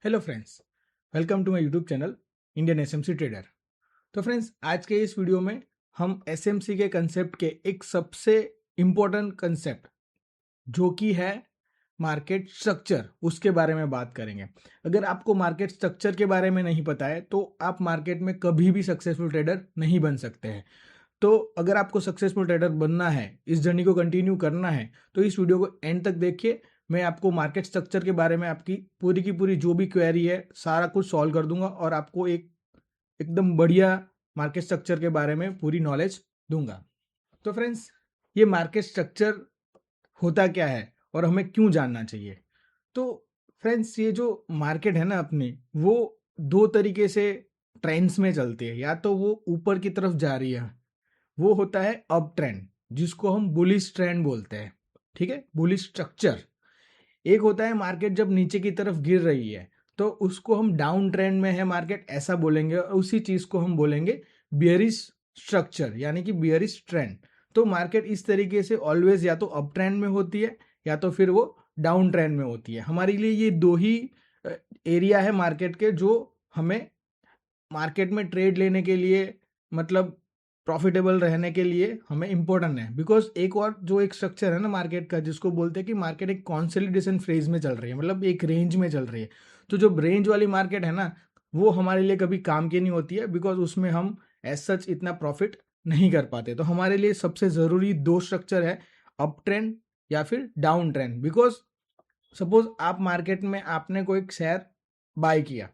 Hello friends, welcome to my YouTube channel Indian SMC trader. तो friends, आज के इस वीडियो में हम एसएमसी के कंसेप्ट के एक सबसे इम्पोर्टेंट कंसेप्ट जो कि है मार्केट स्ट्रक्चर, उसके बारे में बात करेंगे। अगर आपको मार्केट स्ट्रक्चर के बारे में नहीं पता है तो आप मार्केट में कभी भी सक्सेसफुल ट्रेडर नहीं बन सकते हैं। तो अगर आपको सक्सेसफुल ट्रेडर बनना है, इस जर्नी को कंटिन्यू करना है, तो इस वीडियो को एंड तक देखिए। मैं आपको मार्केट स्ट्रक्चर के बारे में आपकी पूरी की पूरी जो भी क्वेरी है सारा कुछ सॉल्व कर दूंगा और आपको एकदम बढ़िया मार्केट स्ट्रक्चर के बारे में पूरी नॉलेज दूंगा। तो फ्रेंड्स, ये मार्केट स्ट्रक्चर होता क्या है और हमें क्यों जानना चाहिए? तो फ्रेंड्स, ये जो मार्केट है ना अपनी, वो दो तरीके से ट्रेंड्स में चलती है। या तो वो ऊपर की तरफ जा रही है, वो होता है अप ट्रेंड, जिसको हम बुलिश ट्रेंड बोलते हैं। ठीक है, बुलिश स्ट्रक्चर। एक होता है मार्केट जब नीचे की तरफ गिर रही है, तो उसको हम डाउन ट्रेंड में है मार्केट ऐसा बोलेंगे, और उसी चीज को हम बोलेंगे बियरिश स्ट्रक्चर, यानी कि बियरिश ट्रेंड। तो मार्केट इस तरीके से ऑलवेज या तो अप ट्रेंड में होती है या तो फिर वो डाउन ट्रेंड में होती है। हमारे लिए ये दो ही एरिया है मार्केट के जो हमें मार्केट में ट्रेड लेने के लिए, मतलब प्रॉफिटेबल रहने के लिए हमें इंपॉर्टेंट है। बिकॉज एक और जो एक स्ट्रक्चर है ना मार्केट का, जिसको बोलते हैं कि मार्केट एक कॉन्सोलिडेशन फेज में चल रही है, मतलब एक रेंज में चल रही है। तो जो रेंज वाली मार्केट है ना, वो हमारे लिए कभी काम की नहीं होती है, बिकॉज उसमें हम एज सच इतना प्रॉफिट नहीं कर पाते। तो हमारे लिए सबसे ज़रूरी दो स्ट्रक्चर है, अप ट्रेंड या फिर डाउन ट्रेंड। बिकॉज सपोज आप मार्केट में आपने कोई शेयर बाय किया,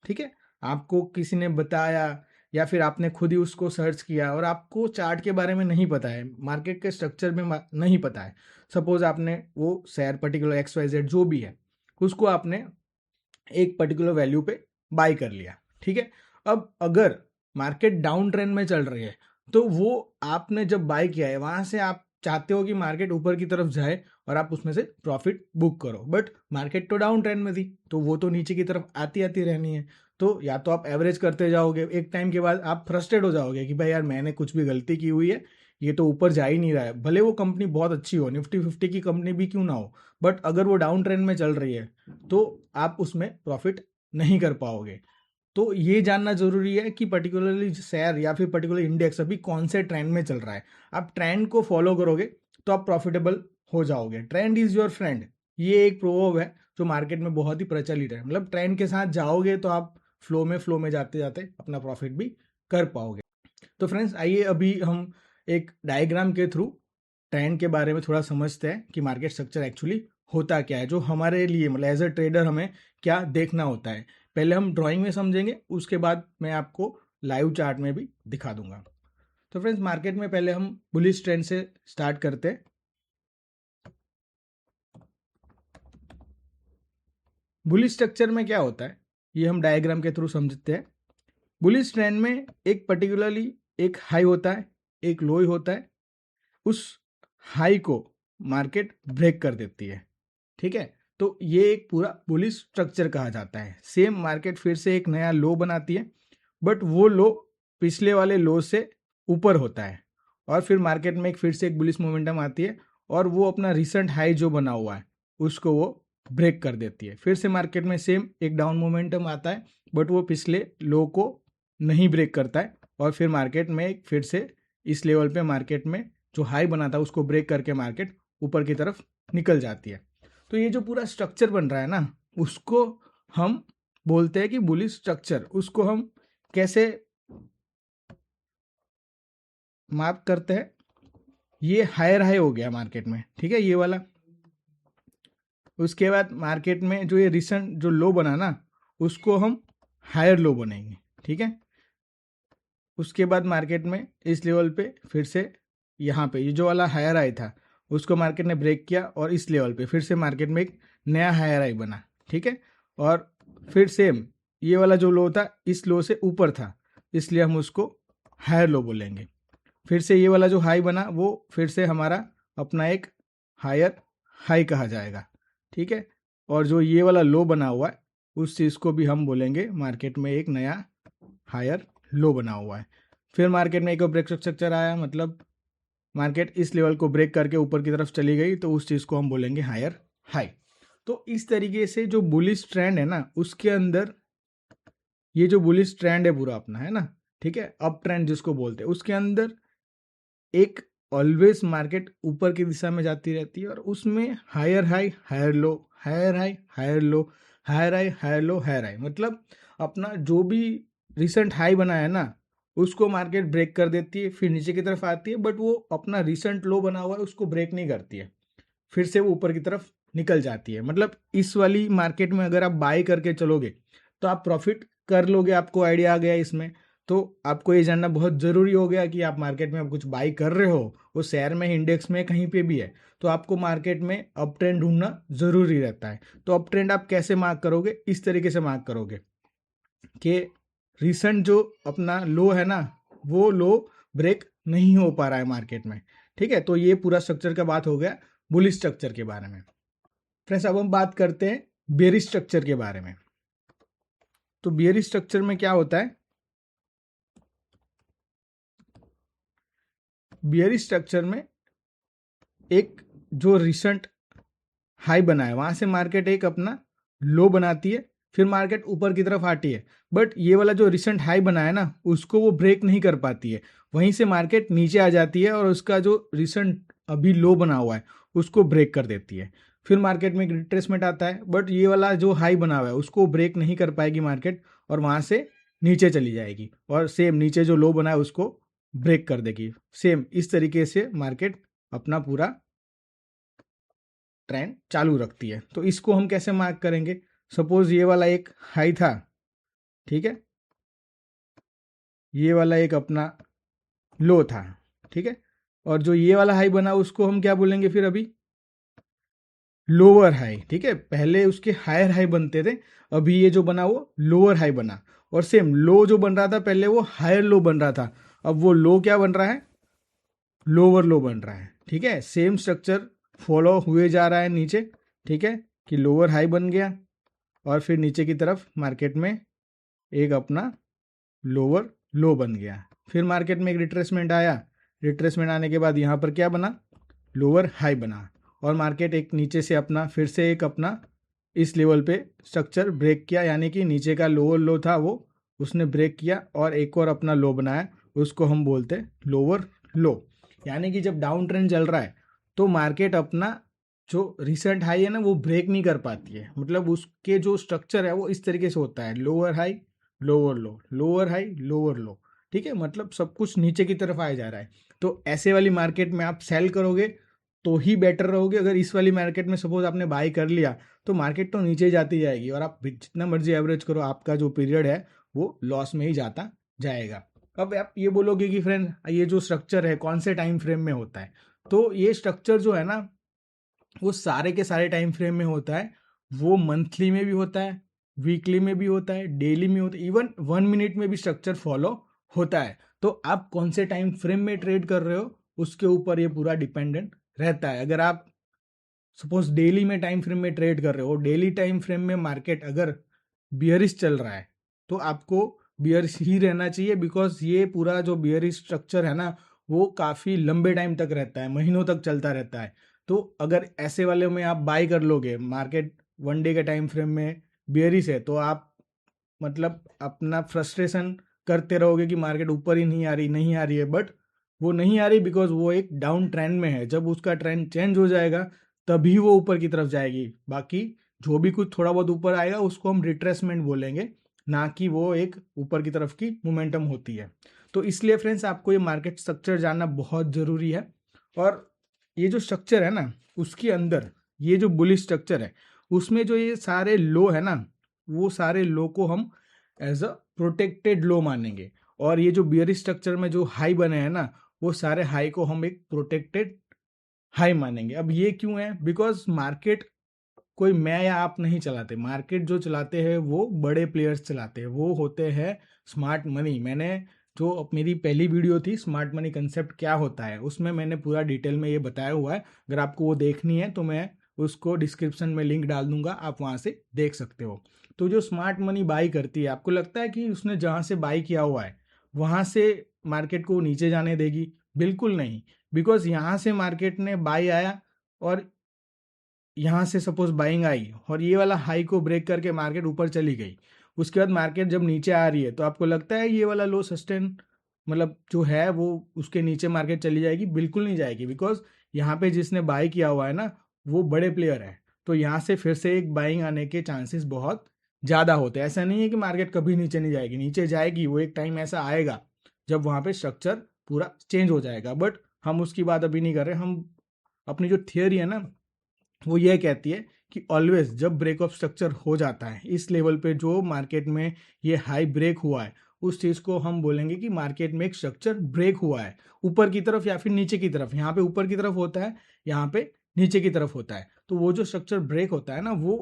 ठीक है, आपको किसी ने बताया या फिर आपने खुद ही उसको सर्च किया और आपको चार्ट के बारे में नहीं पता है, मार्केट के स्ट्रक्चर में नहीं पता है। सपोज आपने वो share particular X Y Z जो भी है, उसको आपने एक पर्टिकुलर वैल्यू पे बाय कर लिया। ठीक है, अब अगर मार्केट डाउन ट्रेंड में चल रही है, तो वो आपने जब बाय किया है वहां से आप चाहते हो कि मार्केट ऊपर की तरफ जाए और आप उसमें से प्रॉफिट बुक करो। बट मार्केट तो डाउन ट्रेंड में थी, तो वो तो नीचे की तरफ आती आती रहनी है। तो या तो आप एवरेज करते जाओगे, एक टाइम के बाद आप फ्रस्ट्रेट हो जाओगे कि भाई यार मैंने कुछ भी गलती की हुई है, ये तो ऊपर जा ही नहीं रहा है। भले वो कंपनी बहुत अच्छी हो, निफ्टी 50 की कंपनी भी क्यों ना हो, बट अगर वो डाउन ट्रेंड में चल रही है तो आप उसमें प्रॉफिट नहीं कर पाओगे। तो ये जानना जरूरी है कि पर्टिकुलरली शेयर या फिर पर्टिकुलर इंडेक्स अभी कौन से ट्रेंड में चल रहा है। आप ट्रेंड को फॉलो करोगे तो आप प्रॉफिटेबल हो जाओगे। ट्रेंड इज योर फ्रेंड, ये एक प्रोवर्ब है जो मार्केट में बहुत ही प्रचलित है। मतलब ट्रेंड के साथ जाओगे तो आप फ्लो में जाते जाते अपना प्रॉफिट भी कर पाओगे। तो फ्रेंड्स, आइए अभी हम एक डायग्राम के थ्रू ट्रेंड के बारे में थोड़ा समझते हैं कि मार्केट स्ट्रक्चर एक्चुअली होता क्या है, जो हमारे लिए मतलब एज अ ट्रेडर हमें क्या देखना होता है। पहले हम ड्राइंग में समझेंगे, उसके बाद मैं आपको लाइव चार्ट में भी दिखा दूंगा। तो फ्रेंड्स, मार्केट में पहले हम बुलिश ट्रेंड से स्टार्ट करते हैं। बुलिश स्ट्रक्चर में क्या होता है ये हम डायग्राम के थ्रू समझते हैं। बुलिश ट्रेंड में एक पर्टिकुलरली एक हाई होता है, एक लो होता है। उस हाई को मार्केट ब्रेक कर देती है। ठीक है, तो ये एक पूरा बुलिश स्ट्रक्चर कहा जाता है। सेम मार्केट फिर से एक नया लो बनाती है, बट वो लो पिछले वाले लो से ऊपर होता है, और फिर मार्केट में एक फिर से एक बुलिश मोमेंटम आती है और वो अपना रिसेंट हाई जो बना हुआ है उसको वो ब्रेक कर देती है। फिर से मार्केट में सेम एक डाउन मोमेंटम आता है, बट वो पिछले लो को नहीं ब्रेक करता है, और फिर मार्केट में फिर से इस लेवल पे मार्केट में जो हाई बना था उसको ब्रेक करके मार्केट ऊपर की तरफ निकल जाती है। तो ये जो पूरा स्ट्रक्चर बन रहा है ना, उसको हम बोलते हैं कि बुलिश स्ट्रक्चर। उसको हम कैसे माप करते हैं? ये हायर हाई हो गया मार्केट में, ठीक है, ये वाला। उसके बाद मार्केट में जो ये रिसेंट जो लो बना ना, उसको हम हायर लो बनेंगे। ठीक है, उसके बाद मार्केट में इस लेवल पे फिर से यहाँ पे ये जो वाला हायर हाई था उसको मार्केट ने ब्रेक किया, और इस लेवल पे फिर से मार्केट में एक नया हायर हाई बना। ठीक है, और फिर सेम ये वाला जो लो था इस लो से ऊपर था, इसलिए हम उसको हायर लो बोलेंगे। फिर से ये वाला जो हाई बना वो फिर से हमारा अपना एक हायर हाई कहा जाएगा। ठीक है, और जो ये वाला लो बना हुआ है उस चीज़ को भी हम बोलेंगे मार्केट में एक नया हायर लो बना हुआ है। फिर मार्केट में एक और ब्रेक स्ट्रक्चर आया, मतलब मार्केट इस लेवल को ब्रेक करके ऊपर की तरफ चली गई, तो उस चीज़ को हम बोलेंगे हायर हाई। तो इस तरीके से जो बुलिश ट्रेंड है ना, उसके अंदर ये जो बुलिश ट्रेंड है पूरा अपना, है ना, ठीक है, अप ट्रेंड जिसको बोलते हैं, उसके अंदर एक ऑलवेज मार्केट ऊपर की दिशा में जाती रहती है और उसमें higher high higher low, higher high higher low, higher high higher low, higher high, मतलब अपना जो भी रिसेंट हाई बना है ना, उसको मार्केट ब्रेक कर देती है, फिर नीचे की तरफ आती है, बट वो अपना रिसेंट लो बना हुआ है उसको ब्रेक नहीं करती है, फिर से वो ऊपर की तरफ निकल जाती है। मतलब इस वाली मार्केट में अगर आप बाई करके चलोगे तो आप प्रॉफिट कर लोगे। आपको आइडिया आ गया इसमें। तो आपको ये जानना बहुत ज़रूरी हो गया कि आप मार्केट में आप कुछ बाई कर रहे हो, वो शेयर में, इंडेक्स में, कहीं पे भी है, तो आपको मार्केट में अप ट्रेंड ढूंढना ज़रूरी रहता है। तो अप ट्रेंड आप कैसे मार्क करोगे? इस तरीके से मार्क करोगे कि रिसेंट जो अपना लो है ना, वो लो ब्रेक नहीं हो पा रहा है मार्केट में, ठीक है। तो ये पूरा स्ट्रक्चर का बात हो गया बुलिश स्ट्रक्चर के बारे में। फ्रेंड्स, अब हम बात करते हैं बेयरिश स्ट्रक्चर के बारे में। तो बेयरिश स्ट्रक्चर में क्या होता है? बेयरिश स्ट्रक्चर में एक जो रिसेंट हाई बना है वहां से मार्केट एक अपना लो बनाती है, फिर मार्केट ऊपर की तरफ आती है, बट ये वाला जो रिसेंट हाई बना है ना, उसको वो ब्रेक नहीं कर पाती है, वहीं से मार्केट नीचे आ जाती है और उसका जो रिसेंट अभी लो बना हुआ है उसको ब्रेक कर देती है। फिर मार्केट में एक रिट्रेसमेंट आता है, बट ये वाला जो हाई बना हुआ है उसको ब्रेक नहीं कर पाएगी मार्केट और वहां से नीचे चली जाएगी, और सेम नीचे जो लो बना है उसको ब्रेक कर देगी। सेम इस तरीके से मार्केट अपना पूरा ट्रेंड चालू रखती है। तो इसको हम कैसे मार्क करेंगे? सपोज ये वाला एक हाई था, ठीक है, ये वाला एक अपना लो था, ठीक है, और जो ये वाला हाई बना उसको हम क्या बोलेंगे फिर? अभी लोअर हाई, ठीक है। पहले उसके हायर हाई बनते थे, अभी ये जो बना वो लोअर हाई बना, और सेम लो जो बन रहा था पहले वो हायर लो बन रहा था, अब वो लो क्या बन रहा है? लोअर लो बन रहा है, ठीक है। सेम स्ट्रक्चर फॉलो हुए जा रहा है नीचे, ठीक है, कि लोअर हाई बन गया और फिर नीचे की तरफ मार्केट में एक अपना लोअर लो बन गया, फिर मार्केट में एक रिट्रेसमेंट आया, रिट्रेसमेंट आने के बाद यहाँ पर क्या बना? लोअर हाई बना, और मार्केट एक नीचे से अपना फिर से एक अपना इस लेवल पे स्ट्रक्चर ब्रेक किया, यानी कि नीचे का लोअर लो था वो उसने ब्रेक किया और एक और अपना लो बनाया, उसको हम बोलते हैं लोअर लो। यानी कि जब डाउन ट्रेंड चल रहा है तो मार्केट अपना जो रिसेंट हाई है ना वो ब्रेक नहीं कर पाती है, मतलब उसके जो स्ट्रक्चर है वो इस तरीके से होता है, लोअर हाई लोअर लो, लोअर हाई लोअर लो, ठीक है, मतलब सब कुछ नीचे की तरफ आया जा रहा है। तो ऐसे वाली मार्केट में आप सेल करोगे तो ही बेटर रहोगे। अगर इस वाली मार्केट में सपोज आपने बाई कर लिया तो मार्केट तो नीचे जाती जाएगी और आप जितना मर्जी एवरेज करो आपका जो पीरियड है वो लॉस में ही जाता जाएगा। अब आप ये बोलोगे कि फ्रेंड ये जो स्ट्रक्चर है कौन से टाइम फ्रेम में होता है? तो ये स्ट्रक्चर जो है ना वो सारे के सारे टाइम फ्रेम में होता है। वो मंथली में भी होता है, वीकली में भी होता है, डेली में होता है, इवन 1 मिनट में भी स्ट्रक्चर फॉलो होता है। तो आप कौन से टाइम फ्रेम में ट्रेड कर रहे हो उसके ऊपर ये पूरा डिपेंडेंट रहता है। अगर आप सपोज डेली में टाइम फ्रेम में ट्रेड कर रहे हो, डेली टाइम फ्रेम में मार्केट अगर बियरिश चल रहा है तो आपको बियरिश ही रहना चाहिए, बिकॉज ये पूरा जो बियरिश स्ट्रक्चर है ना वो काफ़ी लंबे टाइम तक रहता है, महीनों तक चलता रहता है। तो अगर ऐसे वाले में आप बाई कर लोगे, मार्केट 1 डे के टाइम फ्रेम में बियरिश है, तो आप मतलब अपना फ्रस्ट्रेशन करते रहोगे कि मार्केट ऊपर ही नहीं आ रही, नहीं आ रही है, बट वो नहीं आ रही बिकॉज वो एक डाउन ट्रेंड में है। जब उसका ट्रेंड चेंज हो जाएगा तभी वो ऊपर की तरफ जाएगी। बाकी जो भी कुछ थोड़ा बहुत ऊपर आएगा उसको हम रिट्रेसमेंट बोलेंगे, ना कि वो एक ऊपर की तरफ की मोमेंटम होती है। तो इसलिए फ्रेंड्स आपको ये मार्केट स्ट्रक्चर जानना बहुत ज़रूरी है। और ये जो स्ट्रक्चर है ना उसके अंदर ये जो बुलिश स्ट्रक्चर है उसमें जो ये सारे लो है ना वो सारे लो को हम एज अ प्रोटेक्टेड लो मानेंगे, और ये जो बियरिश स्ट्रक्चर में जो हाई बने हैं ना वो सारे हाई को हम एक प्रोटेक्टेड हाई मानेंगे। अब ये क्यों है? बिकॉज मार्केट कोई मैं या आप नहीं चलाते, मार्केट जो चलाते हैं वो बड़े प्लेयर्स चलाते हैं, वो होते हैं स्मार्ट मनी। मैंने जो मेरी पहली वीडियो थी स्मार्ट मनी कंसेप्ट क्या होता है उसमें मैंने पूरा डिटेल में ये बताया हुआ है। अगर आपको वो देखनी है तो मैं उसको डिस्क्रिप्शन में लिंक डाल दूंगा, आप वहाँ से देख सकते हो। तो जो स्मार्ट मनी बाई करती है, आपको लगता है कि उसने जहाँ से बाई किया हुआ है वहाँ से मार्केट को नीचे जाने देगी? बिल्कुल नहीं। बिकॉज यहाँ से मार्केट ने बाई आया और यहाँ से सपोज बाइंग आई और ये वाला हाई को ब्रेक करके मार्केट ऊपर चली गई, उसके बाद मार्केट जब नीचे आ रही है तो आपको लगता है ये वाला लो सस्टेन मतलब जो है वो उसके नीचे मार्केट चली जाएगी? बिल्कुल नहीं जाएगी, बिकॉज यहाँ पे जिसने बाई किया हुआ है ना वो बड़े प्लेयर है, तो यहाँ से फिर से एक बाइंग आने के चांसेस बहुत ज़्यादा होते हैं। ऐसा नहीं है कि मार्केट कभी नीचे नहीं जाएगी, नीचे जाएगी, वो एक टाइम ऐसा आएगा जब वहाँ पे स्ट्रक्चर पूरा चेंज हो जाएगा, बट हम उसकी बात अभी नहीं कर रहे। हम अपनी जो थियोरी है ना वो ये कहती है कि ऑलवेज जब ब्रेक ऑफ स्ट्रक्चर हो जाता है इस लेवल पे जो मार्केट में ये हाई ब्रेक हुआ है, उस चीज़ को हम बोलेंगे कि मार्केट में एक स्ट्रक्चर ब्रेक हुआ है ऊपर की तरफ या फिर नीचे की तरफ। यहाँ पे ऊपर की तरफ होता है, यहाँ पे नीचे की तरफ होता है। तो वो जो स्ट्रक्चर ब्रेक होता है ना वो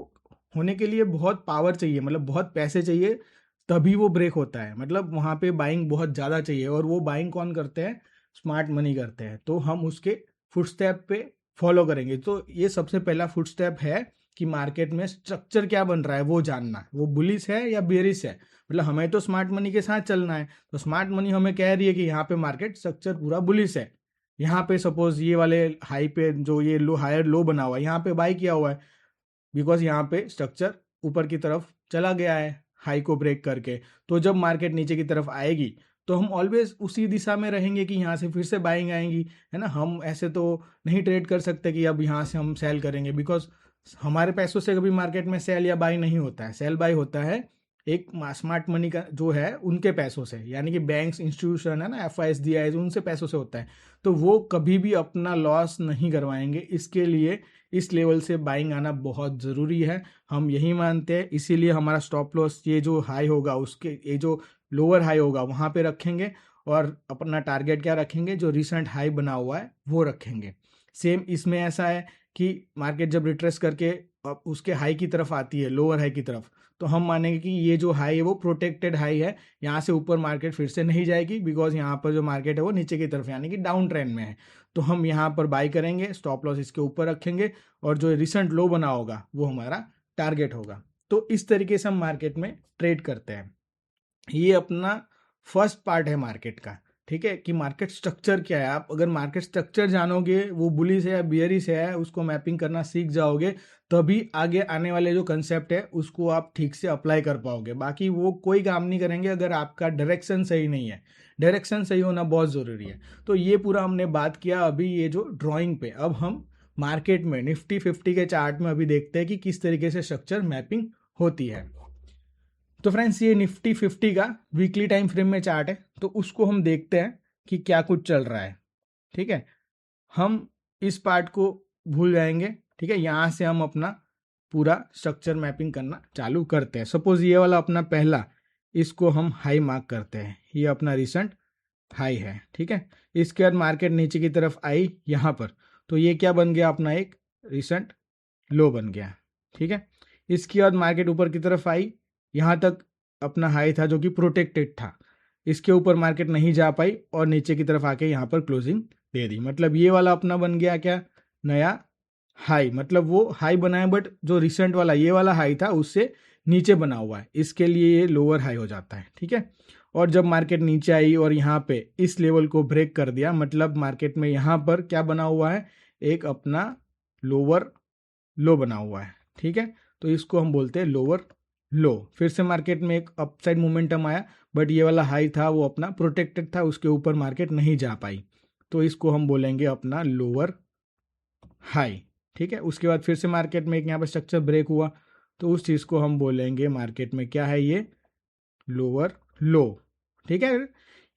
होने के लिए बहुत पावर चाहिए, मतलब बहुत पैसे चाहिए, तभी वो ब्रेक होता है। मतलब वहाँ पे बाइंग बहुत ज़्यादा चाहिए, और वो बाइंग कौन करते हैं? स्मार्ट मनी करते हैं। तो हम उसके फुटस्टेप पे फॉलो करेंगे। तो ये सबसे पहला फुटस्टेप है कि मार्केट में स्ट्रक्चर क्या बन रहा है वो जानना, वो बुलिश है या बेरिश है। मतलब हमें तो स्मार्ट मनी के साथ चलना है, तो स्मार्ट मनी हमें कह रही है कि यहाँ पे मार्केट स्ट्रक्चर पूरा बुलिश है। यहाँ पे सपोज ये वाले हाई पे जो ये लो हायर लो बना हुआ है यहाँ पे बाई किया हुआ है, बिकॉज यहाँ पे स्ट्रक्चर ऊपर की तरफ चला गया है हाई को ब्रेक करके। तो जब मार्केट नीचे की तरफ आएगी तो हम ऑलवेज उसी दिशा में रहेंगे कि यहाँ से फिर से बाइंग आएंगी, है ना। हम ऐसे तो नहीं ट्रेड कर सकते कि अब यहाँ से हम सेल करेंगे, बिकॉज हमारे पैसों से कभी मार्केट में सेल या बाई नहीं होता है। सेल बाई होता है एक स्मार्ट मनी का जो है उनके पैसों से, यानी कि बैंक्स, इंस्टीट्यूशन है ना, FIs, DIs, उनसे पैसों से होता है। तो वो कभी भी अपना लॉस नहीं करवाएंगे, इसके लिए इस लेवल से बाइंग आना बहुत ज़रूरी है। हम यही मानते हैं, इसीलिए हमारा स्टॉप लॉस ये जो हाई होगा उसके ये जो लोअर हाई होगा वहाँ पे रखेंगे, और अपना टारगेट क्या रखेंगे? जो रिसेंट हाई बना हुआ है वो रखेंगे। सेम इसमें ऐसा है कि मार्केट जब रिट्रेस करके उसके हाई की तरफ आती है, लोअर हाई की तरफ, तो हम मानेंगे कि ये जो हाई है वो प्रोटेक्टेड हाई है, यहाँ से ऊपर मार्केट फिर से नहीं जाएगी, बिकॉज यहाँ पर जो मार्केट है वो नीचे की तरफ यानी कि डाउन ट्रेंड में है। तो हम यहाँ पर बाई करेंगे, स्टॉप लॉस इसके ऊपर रखेंगे, और जो रिसेंट लो बना होगा वो हमारा टारगेट होगा। तो इस तरीके से हम मार्केट में ट्रेड करते हैं। ये अपना फर्स्ट पार्ट है मार्केट का, ठीक है, कि मार्केट स्ट्रक्चर क्या है। आप अगर मार्केट स्ट्रक्चर जानोगे, वो बुलिश है या बियरिश है, उसको मैपिंग करना सीख जाओगे, तभी आगे आने वाले जो कंसेप्ट है उसको आप ठीक से अप्लाई कर पाओगे। बाकी वो कोई काम नहीं करेंगे अगर आपका डायरेक्शन सही नहीं है। डायरेक्शन सही होना बहुत ज़रूरी है। तो ये पूरा हमने बात किया अभी ये जो ड्राइंग पे। अब हम मार्केट में निफ्टी 50 के चार्ट में अभी देखते हैं कि किस तरीके से स्ट्रक्चर मैपिंग होती है। तो फ्रेंड्स ये निफ्टी 50 का वीकली टाइम फ्रेम में चार्ट है, तो उसको हम देखते हैं कि क्या कुछ चल रहा है। ठीक है, हम इस पार्ट को भूल जाएंगे। ठीक है, यहाँ से हम अपना पूरा स्ट्रक्चर मैपिंग करना चालू करते हैं। सपोज ये वाला अपना पहला, इसको हम हाई मार्क करते हैं, ये अपना रिसेंट हाई है। ठीक है, इसके बाद मार्केट नीचे की तरफ आई यहाँ पर, तो ये क्या बन गया? अपना एक रिसेंट लो बन गया। ठीक है, इसके बाद मार्केट ऊपर की तरफ आई, यहाँ तक अपना हाई था जो कि प्रोटेक्टेड था, इसके ऊपर मार्केट नहीं जा पाई और नीचे की तरफ आके यहाँ पर क्लोजिंग दे दी। मतलब ये वाला अपना बन गया क्या? नया हाई। मतलब वो हाई बना है बट जो रिसेंट वाला ये वाला हाई था उससे नीचे बना हुआ है, इसके लिए ये लोअर हाई हो जाता है। ठीक है, और जब मार्केट नीचे आई और यहाँ पे इस लेवल को ब्रेक कर दिया, मतलब मार्केट में यहाँ पर क्या बना हुआ है? एक अपना लोअर लो बना हुआ है। ठीक है, तो इसको हम बोलते हैं लोअर लो। फिर से मार्केट में एक अपसाइड मोमेंटम आया, बट ये वाला हाई था वो अपना प्रोटेक्टेड था, उसके ऊपर मार्केट नहीं जा पाई, तो इसको हम बोलेंगे अपना लोअर हाई। ठीक है, उसके बाद फिर से मार्केट में एक यहाँ पर स्ट्रक्चर ब्रेक हुआ, तो उस चीज़ को हम बोलेंगे मार्केट में क्या है? ये लोअर लो। ठीक है,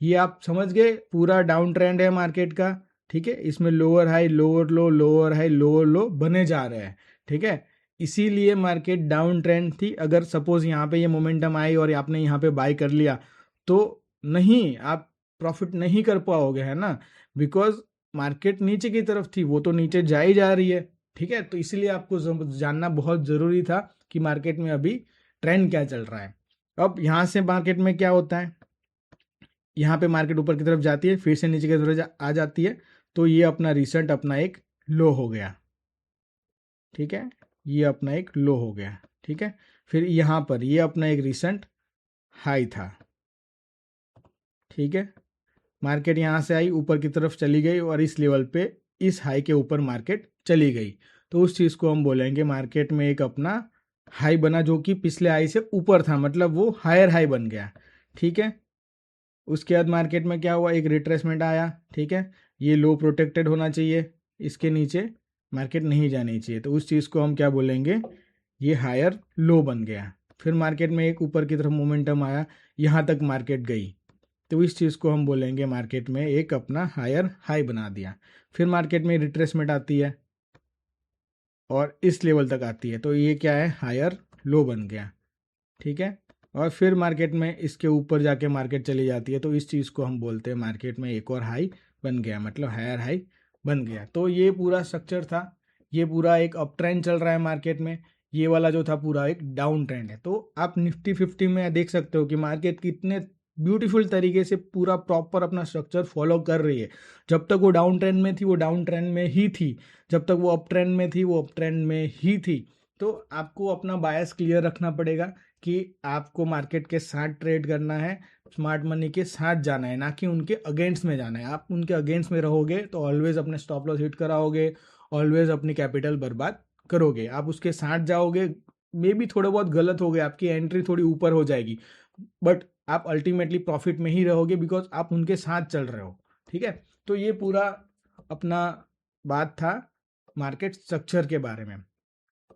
ये आप समझ गए, पूरा डाउन ट्रेंड है मार्केट का। ठीक है, इसमें लोअर हाई, लोअर लो, लोअर हाई, लोअर लो बने जा रहे हैं। ठीक है, इसीलिए मार्केट डाउन ट्रेंड थी। अगर सपोज यहाँ पे ये मोमेंटम आई और आपने यहाँ पे बाय कर लिया तो नहीं, आप प्रॉफिट नहीं कर पाओगे, है ना, बिकॉज मार्केट नीचे की तरफ थी, वो तो नीचे जा ही जा रही है। ठीक है, तो इसलिए आपको जानना बहुत ज़रूरी था कि मार्केट में अभी ट्रेंड क्या चल रहा है। अब यहाँ से मार्केट में क्या होता है? यहाँ पे मार्केट ऊपर की तरफ जाती है, फिर से नीचे की तरफ आ जाती है, तो ये अपना रिसेंट अपना एक लो हो गया। ठीक है, ये अपना एक लो हो गया। ठीक है, फिर यहाँ पर ये अपना एक रिसेंट हाई था। ठीक है, मार्केट यहाँ से आई, ऊपर की तरफ चली गई और इस लेवल पे इस हाई के ऊपर मार्केट चली गई, तो उस चीज़ को हम बोलेंगे मार्केट में एक अपना हाई बना जो कि पिछले हाई से ऊपर था, मतलब वो हायर हाई बन गया। ठीक है, उसके बाद मार्केट में क्या हुआ, एक रिट्रेसमेंट आया। ठीक है, ये लो प्रोटेक्टेड होना चाहिए, इसके नीचे मार्केट नहीं जानी चाहिए, तो उस चीज़ को हम क्या बोलेंगे, ये हायर लो बन गया। फिर मार्केट में एक ऊपर की तरफ मोमेंटम आया, यहाँ तक मार्केट गई, तो इस चीज़ को हम बोलेंगे मार्केट में एक अपना हायर हाई बना दिया। फिर मार्केट में रिट्रेसमेंट आती है और इस लेवल तक आती है, तो ये क्या है, हायर लो बन गया। ठीक है, और फिर मार्केट में इसके ऊपर जाके मार्केट चली जाती है, तो इस चीज़ को हम बोलते हैं मार्केट में एक और हाई बन गया, मतलब हायर हाई बन गया। तो ये पूरा स्ट्रक्चर था, ये पूरा एक अप ट्रेंड चल रहा है मार्केट में, ये वाला जो था पूरा एक डाउन ट्रेंड है। तो आप निफ्टी 50 में देख सकते हो कि मार्केट कितने ब्यूटीफुल तरीके से पूरा प्रॉपर अपना स्ट्रक्चर फॉलो कर रही है। जब तक वो डाउन ट्रेंड में थी वो डाउन ट्रेंड में ही थी, जब तक वो अप ट्रेंड में थी वो अप ट्रेंड में ही थी। तो आपको अपना बायस क्लियर रखना पड़ेगा कि आपको मार्केट के साथ ट्रेड करना है, स्मार्ट मनी के साथ जाना है, ना कि उनके अगेंस्ट में जाना है। आप उनके अगेंस्ट में रहोगे तो ऑलवेज अपने स्टॉप लॉस हिट कराओगे, ऑलवेज अपनी कैपिटल बर्बाद करोगे। आप उसके साथ जाओगे, मे भी थोड़े बहुत गलत हो गए, आपकी एंट्री थोड़ी ऊपर हो जाएगी, बट आप अल्टीमेटली प्रॉफिट में ही रहोगे बिकॉज आप उनके साथ चल रहे हो। ठीक है, तो ये पूरा अपना बात था मार्केट स्ट्रक्चर के बारे में।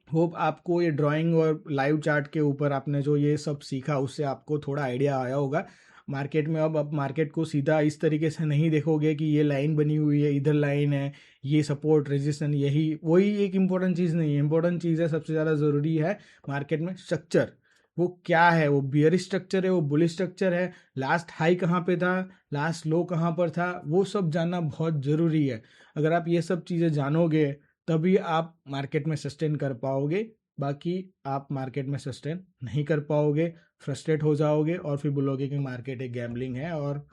होप आपको ये ड्राइंग और लाइव चार्ट के ऊपर आपने जो ये सब सीखा उससे आपको थोड़ा आइडिया आया होगा मार्केट में। अब मार्केट को सीधा इस तरीके से नहीं देखोगे कि ये लाइन बनी हुई है, इधर लाइन है, ये सपोर्ट रेजिस्टेंस, यही वही एक इम्पोर्टेंट चीज़ नहीं है। इम्पोर्टेंट चीज़ है, सबसे ज़्यादा ज़रूरी है मार्केट में स्ट्रक्चर। वो क्या है, वो बियरिश स्ट्रक्चर है, वो बुलिश स्ट्रक्चर है, लास्ट हाई कहाँ पे था, लास्ट लो कहाँ पर था, वो सब जानना बहुत ज़रूरी है। अगर आप ये सब चीज़ें जानोगे तभी आप मार्केट में सस्टेन कर पाओगे, बाकी आप मार्केट में सस्टेन नहीं कर पाओगे, फ्रस्ट्रेट हो जाओगे और फिर बोलोगे कि मार्केट एक गैम्बलिंग है और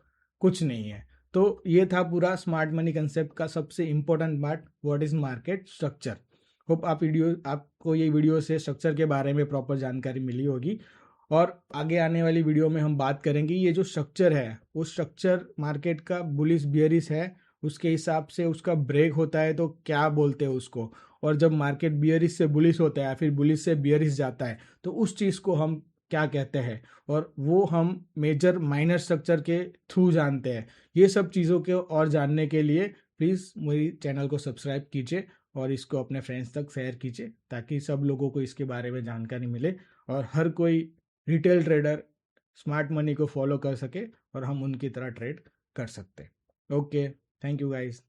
कुछ नहीं है। तो ये था पूरा स्मार्ट मनी कंसेप्ट का सबसे important part, what is market structure. Hope आपको ये वीडियो से स्ट्रक्चर के बारे में प्रॉपर जानकारी मिली होगी। और आगे आने वाली वीडियो में हम बात करेंगे ये जो स्ट्रक्चर है वो स्ट्रक्चर मार्केट का बुलिश बियरिश है, उसके हिसाब से उसका ब्रेक होता है तो क्या बोलते हैं उसको, और जब मार्केट बियरिश से बुलिश होता है या फिर बुलिश से बियरिश जाता है तो उस चीज़ को हम क्या कहते हैं, और वो हम मेजर माइनर स्ट्रक्चर के थ्रू जानते हैं। ये सब चीज़ों के और जानने के लिए प्लीज़ मेरी चैनल को सब्सक्राइब कीजिए और इसको अपने फ्रेंड्स तक शेयर कीजिए ताकि सब लोगों को इसके बारे में जानकारी मिले और हर कोई रिटेल ट्रेडर स्मार्ट मनी को फॉलो कर सके और हम उनकी तरह ट्रेड कर सकते। Okay, thank you guys.